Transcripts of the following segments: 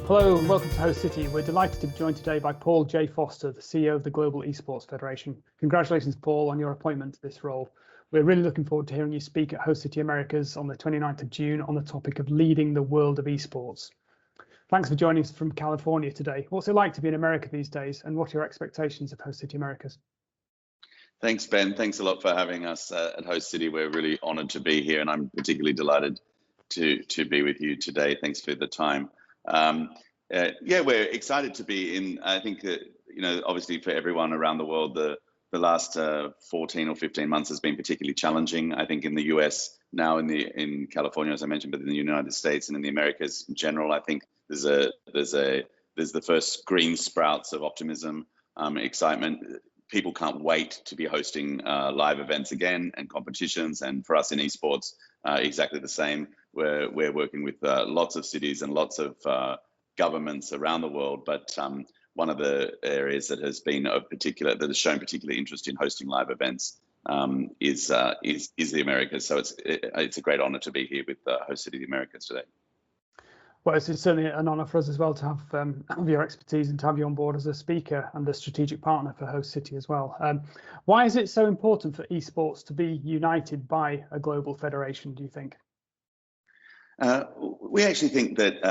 Hello and welcome to Host City. We're delighted to be joined today by Paul J. Foster, the CEO of the Global Esports Federation. Congratulations, Paul, on your appointment to this role. We're really looking forward to hearing you speak at Host City Americas on the 29th of June on the topic of leading the world of esports. Thanks for joining us from California today. What's it like to be in America these days, and what are your expectations of Host City Americas? Thanks, Ben. Thanks a lot for having us at Host City. We're really honored to be here, and I'm particularly delighted to be with you today. Thanks for the time. We're excited to be in. I think that, obviously for everyone around the world, the last 14 or 15 months has been particularly challenging. I think in the US now, in California, as I mentioned, but in the United States and in the Americas in general, I think there's the first green sprouts of optimism, excitement. People can't wait to be hosting live events again and competitions. And for us in esports, exactly the same. We're working with lots of cities and lots of governments around the world. But one of the areas that has shown particular interest in hosting live events is the Americas. So it's a great honor to be here with Host City of the Americas today. Well, it's certainly an honour for us as well to have your expertise and to have you on board as a speaker and a strategic partner for Host City as well. Why is it so important for esports to be united by a global federation, do you think? We actually think that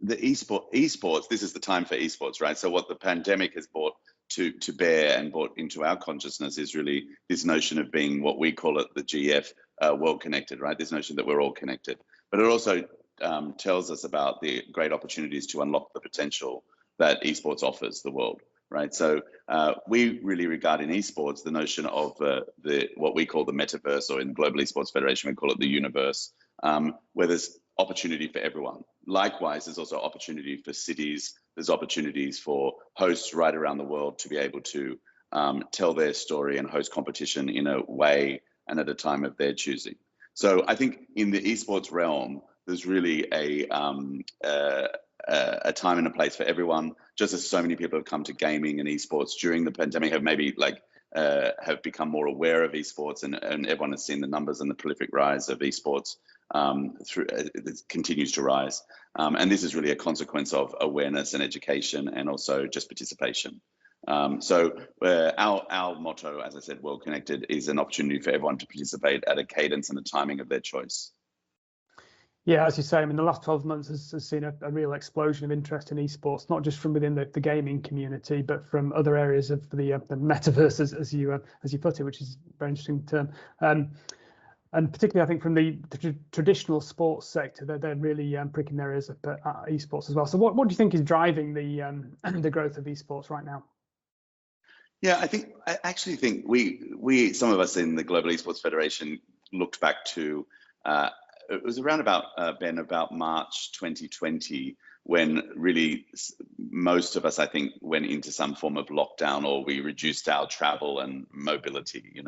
the esports, this is the time for esports, right? So what the pandemic has brought to bear and brought into our consciousness is really this notion of being what we call it the GF, world connected, right? This notion that we're all connected. But it also tells us about the great opportunities to unlock the potential that esports offers the world, right? So we really regard in esports the notion of what we call the metaverse, or in the Global Esports Federation we call it the universe, where there's opportunity for everyone. Likewise, there's also opportunity for cities. There's opportunities for hosts right around the world to be able to tell their story and host competition in a way and at a time of their choosing. So I think in the esports realm, there's really a time and a place for everyone. Just as so many people have come to gaming and esports during the pandemic, have maybe have become more aware of esports, and everyone has seen the numbers and the prolific rise of esports it continues to rise. And this is really a consequence of awareness and education, and also just participation. So our motto, as I said, World Connected, is an opportunity for everyone to participate at a cadence and a timing of their choice. Yeah, as you say, I mean, the last 12 months has seen a real explosion of interest in esports, not just from within the gaming community, but from other areas of the metaverse, as you put it, which is a very interesting term. And particularly, I think from the traditional sports sector, they're really pricking their ears up at esports as well. So what do you think is driving the growth of esports right now? Yeah, I actually think we some of us in the Global Esports Federation looked back to it was around about March 2020, when really most of us, I think, went into some form of lockdown, or we reduced our travel and mobility,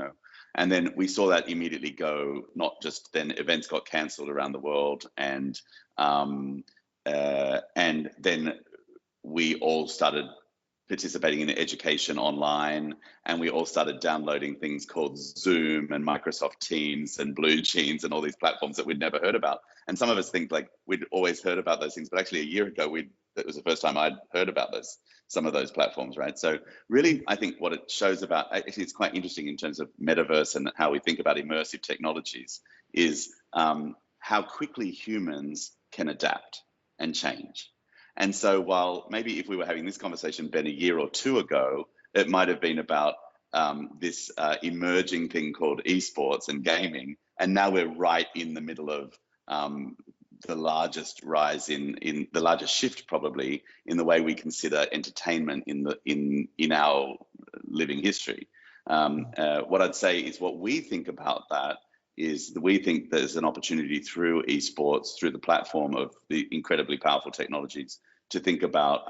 And then we saw that immediately go. Not just then, events got cancelled around the world, and then we all started participating in education online, and we all started downloading things called Zoom and Microsoft Teams and Blue Jeans and all these platforms that we'd never heard about. And some of us think we'd always heard about those things, but actually a year ago that was the first time I'd heard about some of those platforms, right? So really, I think what it shows about, actually it's quite interesting in terms of metaverse and how we think about immersive technologies, is how quickly humans can adapt and change. And so while maybe if we were having this conversation, Ben, a year or two ago, it might have been about this emerging thing called esports and gaming, and now we're right in the middle of the largest rise in the largest shift probably in the way we consider entertainment in our living history. What I'd say is what we think about that is that we think there's an opportunity through esports, through the platform of the incredibly powerful technologies, to think about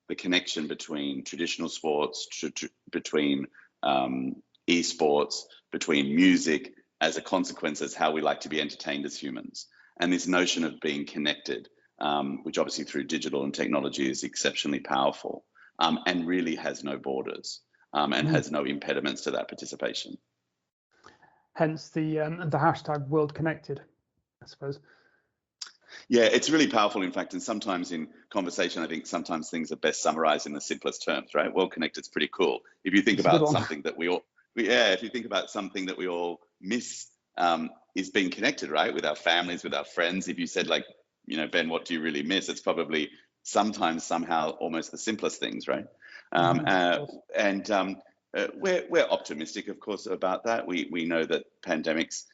the connection between traditional sports, between esports, between music, as a consequence as how we like to be entertained as humans. And this notion of being connected, which obviously through digital and technology is exceptionally powerful, and really has no borders, and has no impediments to that participation. Hence the hashtag World Connected, I suppose. Yeah, it's really powerful, in fact, and sometimes in conversation, I think sometimes things are best summarized in the simplest terms, right? Well connected is pretty cool. If you think about something that if you think about something that we all miss, is being connected, right? With our families, with our friends. If you said, like, Ben, what do you really miss? It's probably sometimes somehow almost the simplest things, right? We're optimistic, of course, about that. We know that pandemics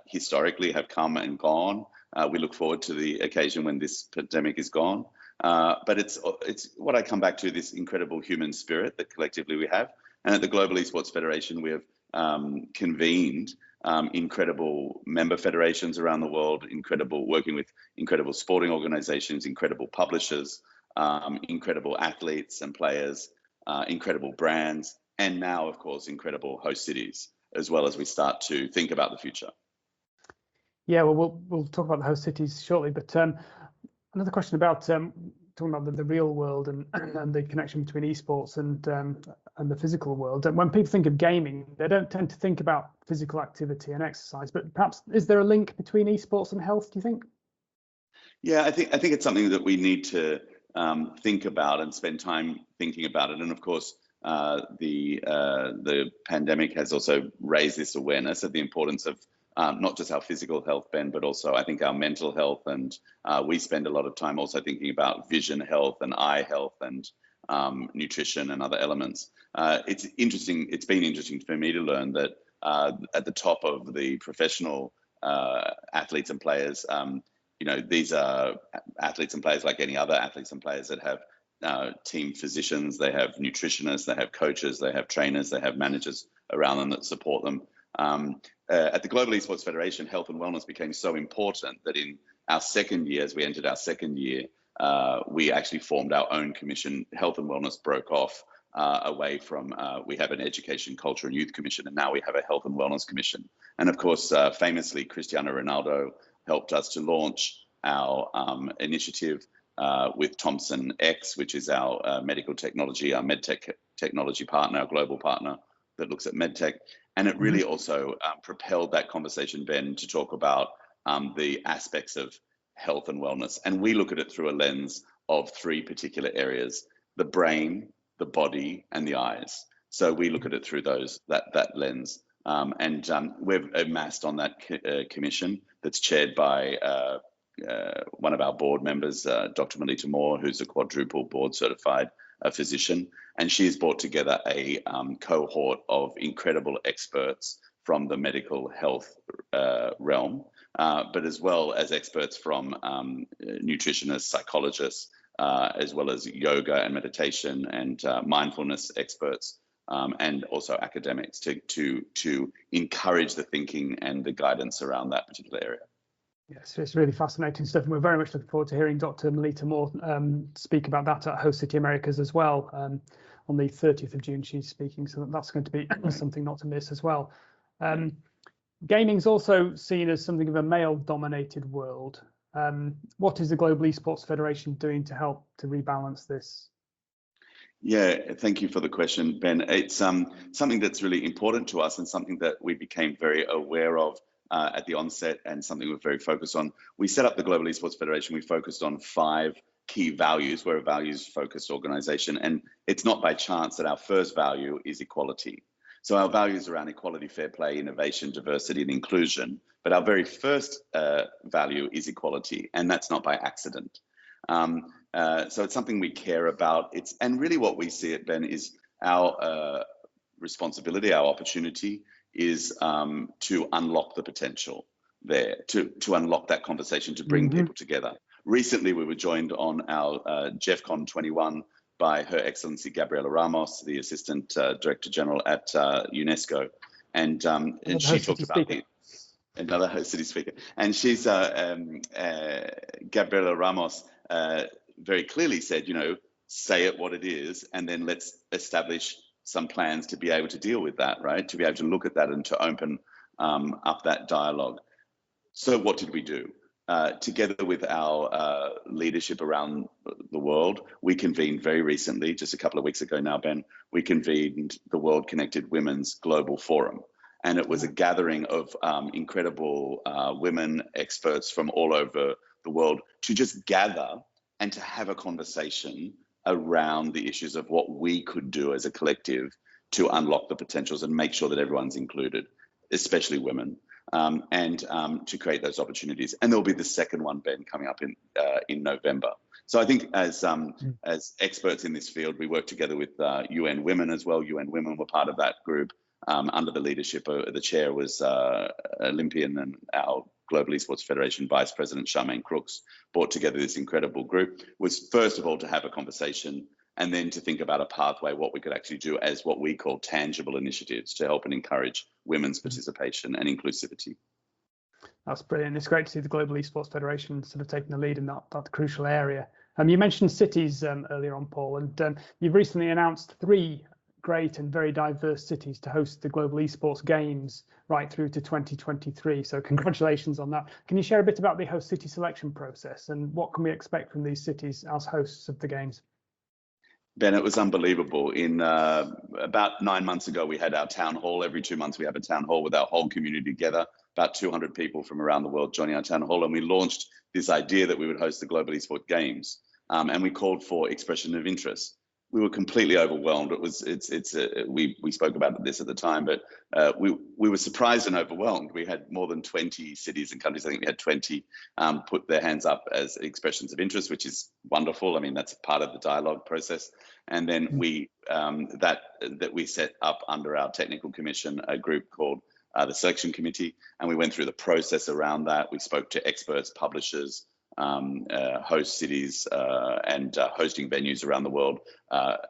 historically have come and gone. We look forward to the occasion when this pandemic is gone. But it's what I come back to, this incredible human spirit that collectively we have. And at the Global Esports Federation, we have convened incredible member federations around the world, working with incredible sporting organizations, incredible publishers, incredible athletes and players, incredible brands, and now, of course, incredible host cities, as well as we start to think about the future. Yeah, well, we'll talk about the host cities shortly, but another question about talking about the real world and the connection between esports and the physical world. And when people think of gaming, they don't tend to think about physical activity and exercise, but perhaps is there a link between esports and health, do you think? Yeah, I think it's something that we need to think about and spend time thinking about it. And of course, the pandemic has also raised this awareness of the importance of not just our physical health, Ben, but also I think our mental health. And we spend a lot of time also thinking about vision health and eye health and nutrition and other elements. It's interesting. It's been interesting for me to learn that at the top of the professional athletes and players, these are athletes and players like any other athletes and players that have team physicians, they have nutritionists, they have coaches, they have trainers, they have managers around them that support them. At the Global Esports Federation, health and wellness became so important that in our second year, as we entered our second year, we actually formed our own commission. Health and wellness broke off away from, we have an education, culture and youth commission, and now we have a health and wellness commission. And of course, famously, Cristiano Ronaldo helped us to launch our initiative with Thomson X, which is our medical technology, our medtech technology partner, our global partner that looks at medtech. And it really also propelled that conversation, Ben, to talk about the aspects of health and wellness. And we look at it through a lens of three particular areas: the brain, the body, and the eyes. So we look at it through that lens. We've amassed on that commission that's chaired by one of our board members, Dr. Melita Moore, who's a quadruple board certified physician. And she's brought together a cohort of incredible experts from the medical health realm, but as well as experts from nutritionists, psychologists, as well as yoga and meditation and mindfulness experts, and also academics to encourage the thinking and the guidance around that particular area. Yes, it's really fascinating stuff, and we're very much looking forward to hearing Dr. Melita Moore speak about that at Host City Americas as well. On the 30th of June, she's speaking, so that's going to be something not to miss as well. Gaming's also seen as something of a male-dominated world. What is the Global Esports Federation doing to help to rebalance this? Yeah, thank you for the question, Ben. It's something that's really important to us and something that we became very aware of at the onset and something we're very focused on. We set up the Global Esports Federation. We focused on 5 key values. We're a values-focused organization, and it's not by chance that our first value is equality. So our values around equality, fair play, innovation, diversity, and inclusion. But our very first value is equality, and that's not by accident. So it's something we care about. And really what we see it, Ben, is our responsibility, our opportunity is to unlock the potential there, to unlock that conversation, to bring people together. Recently, we were joined on our GEFCON 21 by Her Excellency Gabriela Ramos, the Assistant Director General at UNESCO. And she talked about another host city speaker. And she's, Gabriela Ramos very clearly said, say it what it is, and then let's establish some plans to be able to deal with that, right? To be able to look at that and to open up that dialogue. So what did we do? Together with our leadership around the world, we convened very recently, just a couple of weeks ago now, Ben, we convened the World Connected Women's Global Forum. And it was a gathering of incredible women experts from all over the world to just gather and to have a conversation around the issues of what we could do as a collective to unlock the potentials and make sure that everyone's included, especially women, and to create those opportunities. And there'll be the second one, Ben, coming up in November. So I think as experts in this field, we work together with UN Women as well. UN Women were part of that group under the leadership of the chair was Olympian and our Global Esports Federation Vice President Charmaine Crooks brought together this incredible group, was first of all to have a conversation and then to think about a pathway, what we could actually do as what we call tangible initiatives to help and encourage women's participation and inclusivity. That's brilliant. It's great to see the Global Esports Federation sort of taking the lead in that crucial area. You mentioned cities earlier on, Paul, and you've recently announced 3 great and very diverse cities to host the Global Esports Games right through to 2023. So congratulations on that. Can you share a bit about the host city selection process and what can we expect from these cities as hosts of the Games? Ben, it was unbelievable. In about 9 months ago, we had our town hall. Every 2 months, we have a town hall with our whole community together, about 200 people from around the world joining our town hall. And we launched this idea that we would host the Global Esports Games. And we called for expression of interest. We were completely overwhelmed. We spoke about this at the time, but we were surprised and overwhelmed. We had more than 20 cities and countries. I think we had 20 put their hands up as expressions of interest, which is wonderful. I mean, that's part of the dialogue process. And then we set up under our technical commission a group called the Selection Committee, and we went through the process around that. We spoke to experts, publishers, host cities and hosting venues around the world,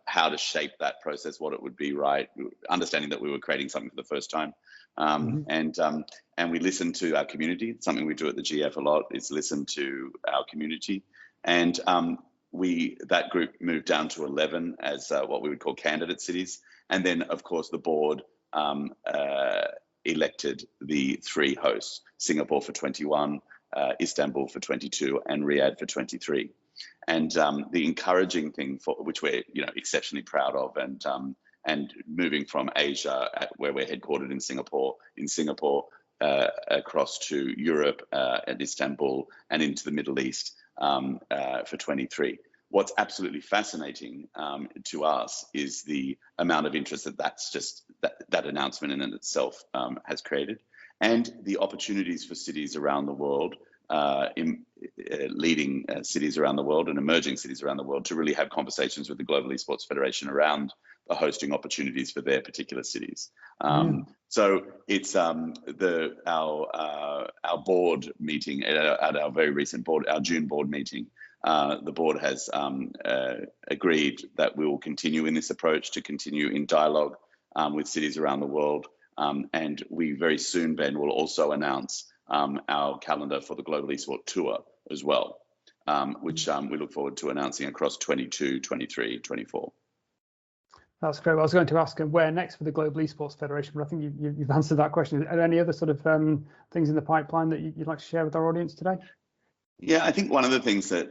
how to shape that process, what it would be, right, understanding that we were creating something for the first time. And we listened to our community. It's something we do at the GF a lot, is listen to our community. And that group moved down to 11 as what we would call candidate cities. And then, of course, the board elected the 3 hosts, Singapore for 21, Istanbul for 22, and Riyadh for 23. And the encouraging thing, which we're exceptionally proud of, and moving from Asia, where we're headquartered in Singapore, across to Europe and Istanbul, and into the Middle East for 23. What's absolutely fascinating to us is the amount of interest that announcement in itself has created, and the opportunities for cities around the world, leading cities around the world and emerging cities around the world, to really have conversations with the Global Esports Federation around the hosting opportunities for their particular cities. So it's our board meeting at our very recent board, our June board meeting. The board has agreed that we will continue in this approach, to continue in dialogue with cities around the world. And we very soon, Ben, will also announce our calendar for the Global Esports Tour as well, which we look forward to announcing across 22, 23, 24. That's great. Well, I was going to ask where next for the Global Esports Federation, but I think you've answered that question. Are there any other sort of things in the pipeline that you'd like to share with our audience today? Yeah, I think one of the things that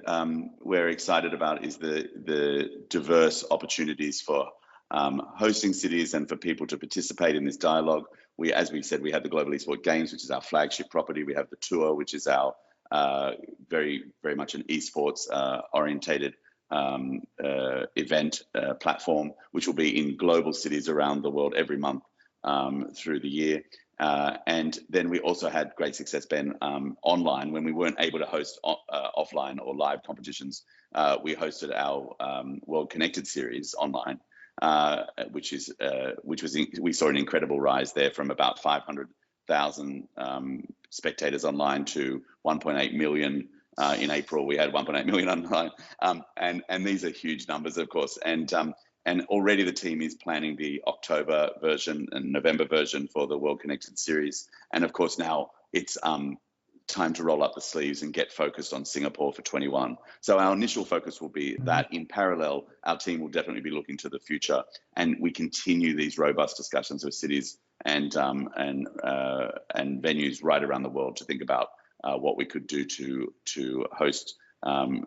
we're excited about is the diverse opportunities for hosting cities and for people to participate in this dialogue. As we said, we have the Global Esports Games, which is our flagship property. We have the tour, which is our very, very much an esports orientated event platform, which will be in global cities around the world every month through the year. And then we also had great success, Ben, online. When we weren't able to host offline or live competitions, we hosted our World Connected series online, we saw an incredible rise there from about 500,000 spectators online to 1.8 million. In April, we had 1.8 million online, and these are huge numbers, of course. And already the team is planning the October version and November version for the World Connected series. And of course, now it's time to roll up the sleeves and get focused on Singapore for 21. So our initial focus will be that. In parallel, our team will definitely be looking to the future, and we continue these robust discussions with cities and venues right around the world to think about what we could do to host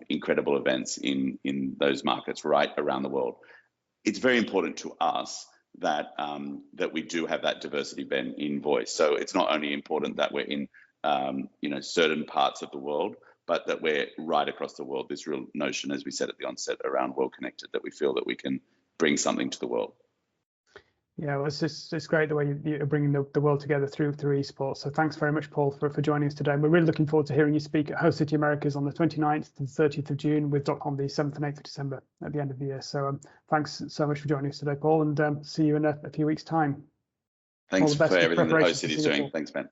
incredible events in those markets right around the world. It's very important to us that we do have that diversity, Ben, in voice. So it's not only important that we're in certain parts of the world, but that we're right across the world. This real notion, as we said at the onset, around world connected, that we feel that we can bring something to the world. Yeah, well, it's great the way you're bringing the world together through esports. So thanks very much, Paul, for joining us today. And we're really looking forward to hearing you speak at Host City Americas on the 29th to the 30th of June with on the 7th and 8th of December at the end of the year. So thanks so much for joining us today, Paul, and see you in a few weeks' time. Thanks for everything that Host City is doing. Thanks, Ben.